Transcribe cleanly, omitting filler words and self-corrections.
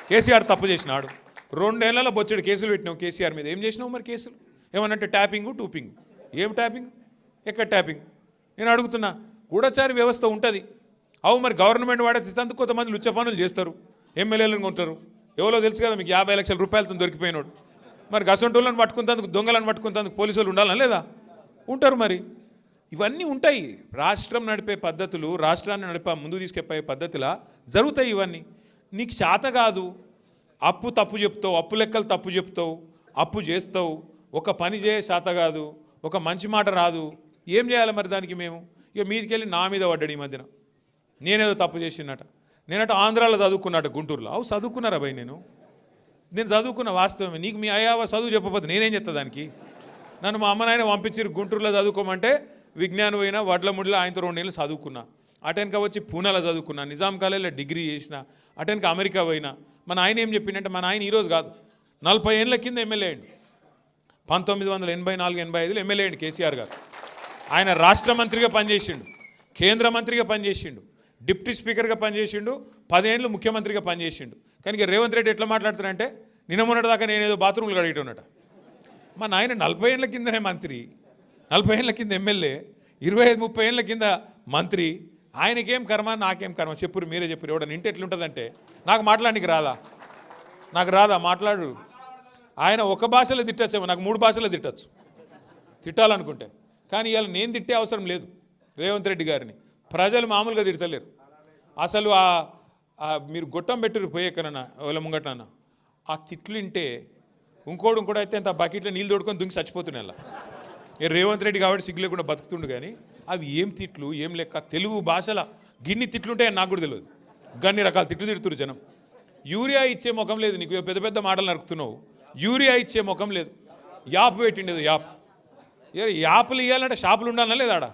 కేసీఆర్ తప్పు చేసినాడు. 2 ఏళ్లలో బొచ్చెడు కేసులు పెట్టినావు కేసీఆర్ మీద. ఏం చేసినావు మరి కేసులు? ఏమనంటే ట్యాపింగు టూపింగ్. ఏం ట్యాపింగ్? ఎక్కడ ట్యాపింగ్? నేను అడుగుతున్నా. గూఢచారి వ్యవస్థ ఉంటుంది. అవు మరి గవర్నమెంట్ వాడేందుకు కొంతమంది లుచ్చ పనులు చేస్తారు, ఎమ్మెల్యేలను ఉంటారు. ఎవరో తెలుసు కదా మీకు, 50 లక్షల రూపాయలతో దొరికిపోయినాడు. మరి గసంటోళ్ళని పట్టుకుంటేందుకు, దొంగలను పట్టుకుంటేందుకు పోలీసు వాళ్ళు ఉండాలని లేదా? ఉంటారు. మరి ఇవన్నీ ఉంటాయి. రాష్ట్రం నడిపే పద్ధతులు, రాష్ట్రాన్ని ముందుకు తీసుకెళ్ళే పద్ధతిలా జరుగుతాయి ఇవన్నీ. నీకు చేత కాదు, అప్పు తప్పు చెప్తావు, అప్పు లెక్కలు తప్పు చెప్తావు, అప్పు చేస్తావు, ఒక పని చేయ చేత కాదు, ఒక మంచి మాట రాదు. ఏం చేయాలి మరి దానికి మేము? ఇక మీదికెళ్ళి నా మీద పడ్డాడు ఈ మధ్యన. నేనేదో తప్పు చేసినట. నేనట ఆంధ్రాలో చదువుకున్నట్టు, గుంటూరులో. అవు చదువుకున్నారా భయ్? నేను చదువుకున్న వాస్తవమే. నీకు మీ అయ్యావ చదువు చెప్పకపోతే నేనేం చెప్తా దానికి? నన్ను మా అమ్మ నాయన పంపించారు గుంటూరులో చదువుకోమంటే, విజ్ఞానం అయినా వడ్ల ముడిలో ఆయనతో 2 ఏళ్ళు చదువుకున్నా. అటెన్క వచ్చి పూనాలో చదువుకున్నా, నిజాం కాలేజీలో డిగ్రీ చేసిన, అటెన్క అమెరికా పోయినా. మన ఆయన ఏం చెప్పిండంటే, మన ఆయన ఈరోజు కాదు 40 ఏళ్ళ కింద ఎమ్మెల్యే అయ్యిండు. 1984-85లో ఎమ్మెల్యే అయ్యిండు కేసీఆర్ గారు. ఆయన రాష్ట్ర మంత్రిగా పనిచేసిండు, కేంద్ర మంత్రిగా పనిచేసిండు, డిప్యూటీ స్పీకర్గా పనిచేసిండు, 10 ఏళ్ళు ముఖ్యమంత్రిగా పనిచేసిండు. కానీ రేవంత్ రెడ్డి ఎట్లా మాట్లాడుతారంటే, నిన్న మొన్నటి దాకా నేనేదో బాత్రూమ్లు కడిగేటోనట. మా నాయన 40 ఏళ్ళ కిందనే మంత్రి, 40 ఏళ్ళ కింద ఎమ్మెల్యే, 25-30 ఏళ్ళ కింద మంత్రి. ఆయనకేం కర్మ, నాకేం కర్మ? చెప్పురు, మీరే చెప్పురు. ఎవడని ఇంటి ఎట్లుంటుందంటే, నాకు మాట్లాడడానికి రాదా? నాకు రాదా? మాట్లాడు. ఆయన ఒక భాషలో తిట్టచ్చేమో, నాకు 3 భాషలో తిట్టచ్చు తిట్టాలనుకుంటే. కానీ ఇవాళ నేను తిట్టే అవసరం లేదు రేవంత్ రెడ్డి గారిని. ప్రజలు మామూలుగా తిడతలేరు. అసలు మీరు గొట్టం పెట్టిరు పోయేకనన్నా వాళ్ళ ముంగటనన్నా, ఆ తిట్లుంటే ఇంకోటి అయితే అంత బకెట్లో నీళ్ళు తోడుకొని దుంగి చచ్చిపోతున్నాయి. అలా రేవంత్ రెడ్డి కాబట్టి సిగ్గు లేకుండా బతుకుతుండు. కానీ అవి ఏం తిట్లు, ఏం లెక్క? తెలుగు భాషల గిన్ని తిట్లుంటాయని నాకు కూడా తెలియదు. గన్ని రకాల తిట్లు తిడుతురు జనం. యూరియా ఇచ్చే ముఖం లేదు నీకు, పెద్ద పెద్ద మాటలు నరుకుతున్నావు. యూరియా ఇచ్చే ముఖం లేదు. యాప్ పెట్టిండేది, యాప్. యాప్లు ఇవ్వాలంటే షాపులు ఉండాలన్నా లేదా?